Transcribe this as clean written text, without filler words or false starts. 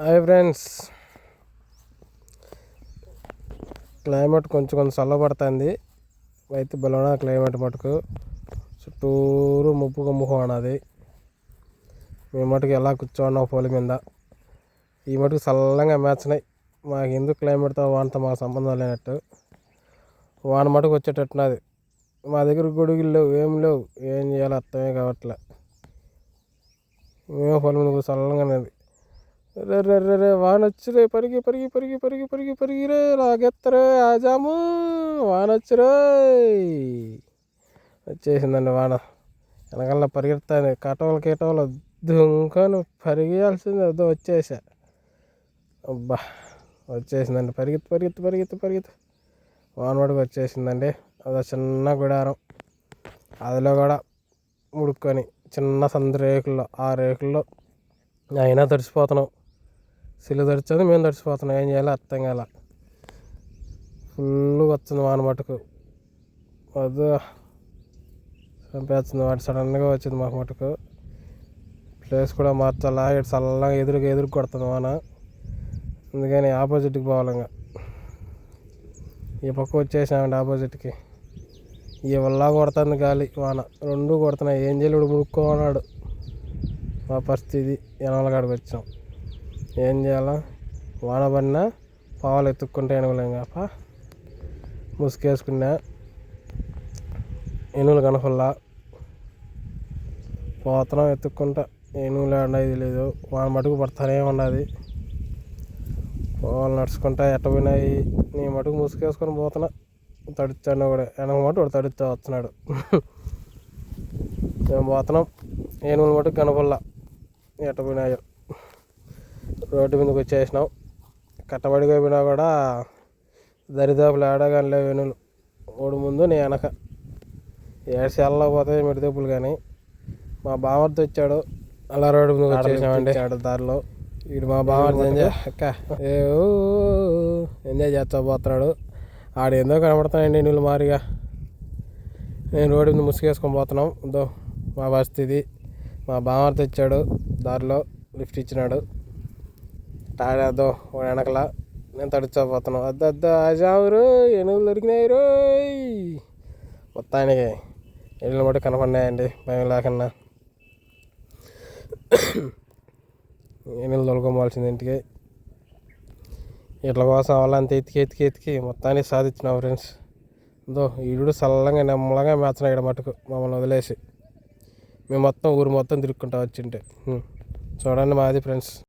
Hi friends, climate కొంచెం చల్లబడుతుంది. అయితే బలవన climate మటుకు చుట్టూరు ముప్పు గుమ్ముకు ఉన్నది. మేము మటుకు ఎలా కూర్చోన్నాం పోలి మీద. ఈ మటుకు చల్లంగా మేచ్చినాయి. మాకు ఎందుకు క్లైమేట్తో వానతో మాకు సంబంధం లేనట్టు. వాన మటుకు వచ్చేటట్టున్నది. మా దగ్గర గొడుగులు లేవు, ఏం లేవు. ఏం చేయాలో అర్థమే కావట్లే. మేము పొలి మీద చల్లంగా ఉన్నది. రే వాన వచ్చిరే, పరిగి పరిగి పరిగి పరిగి పరిగి పరిగిరే, లాగెత్తరే ఆజాము. వాన వచ్చిరే, వచ్చేసిందండి వాన. వెనకాల పరిగెత్తాను, కటవలు దుంకను పరిగెయాల్సింది. వద్దు వచ్చేసా. అబ్బా, వచ్చేసిందండి. పరిగెత్తు వాన పడికి వచ్చేసిందండి. అదో చిన్న గుడారం, అదిలో కూడా ముడుక్కొని చిన్న సందు రేకుల్లో, ఆ రేకుల్లో అయినా తడిసిపోతున్నాం. సిల్లు తడిచేది, మేము తడిసిపోతున్నాం. ఏం చేయాలో అర్థం కాల. ఫుల్గా వస్తుంది వాన మటుకు. వద్దు చంపేస్తుంది. వాటి సడన్గా వచ్చింది మాకు మటుకు. ప్లేస్ కూడా మార్చాలా. ఇటు చల్లగా ఎదురు కొడుతుంది వాన. అందుకని ఆపోజిట్కి పోవాలి. ఇంకా ఈ పక్క వచ్చేసామండి ఆపోజిట్కి. ఈ వల్ల కొడుతుంది గాలి వాన, రెండు కొడుతున్నాయి. ఏం చేయలేడు, ముడుక్కోన్నాడు. మా పరిస్థితి ఎనవలగాడికి వచ్చాం. ఏం చేయాలా? వాన పడినా పావులు ఎత్తుక్కుంటే ఎనుగులేం కాప. ముసుగేసుకున్నా, ఎనుగులు కనపల్లా. పోతున్నాం ఎత్తుక్కుంటా. ఎనుగులు ఉండేది లేదు. వాన మటుకు పడతానే ఉన్నది. పావులు నడుచుకుంటా ఎట్టపోయినాయి. నీ మటుకు ముసుగేసుకొని పోతున్నా. తడిచాడు కూడా, వెనక మటు వాడు తడుస్తూ వస్తున్నాడు. మేము పోతున్నాం. ఏనుగులు మటుకు కనపల్లా ఎట్టపోయినాయో. రోడ్డు మీదకి వచ్చేసినాం. కట్టబడిగా పోయినా కూడా దరిదాపులు ఆడగాని లేవు వెనులు. ఓడి ముందు నీ వెనక ఏడ్చేళ్ళలో పోతాయి మిడిదప్పులు. కానీ మా బామర్ది వచ్చాడు. అలా రోడ్డు మీదకి వచ్చేసామండి. దారిలో వీడు మా బామర్ది ఎంజాయ్ చేస్తా పోతున్నాడు. ఆడు ఏందో కనబడుతున్నాయండి నీళ్ళు మారిగా. నేను రోడ్డు మీద ముసుగేసుకొని పోతున్నాం. దో మా పరిస్థితి. మా బామర్ది తెచ్చాడు, దారిలో లిఫ్ట్ ఇచ్చినాడు. టాడేద్దో వెనకలా. నేను తడిచోపోతున్నాను. వద్దు ఆజావురు, ఎనుగులు దొరికినాయి రోయ్. మొత్తానికి ఎనుగులు మటు కనపడినాయండి భయం లేకన్నా. ఎనుగులు తొలుకోవాల్సింది ఇంటికి. ఇట్ల కోసం వాళ్ళంతా ఎత్తికి మొత్తానికి సాధించినాం ఫ్రెండ్స్. దో ఈడు చల్లంగా నెమ్మలంగా మేస్తున్నాడు మటుకు మమ్మల్ని వదిలేసి. మేము మొత్తం ఊరు మొత్తం తిరుక్కుంటా వచ్చింటే. చూడండి మాది ఫ్రెండ్స్.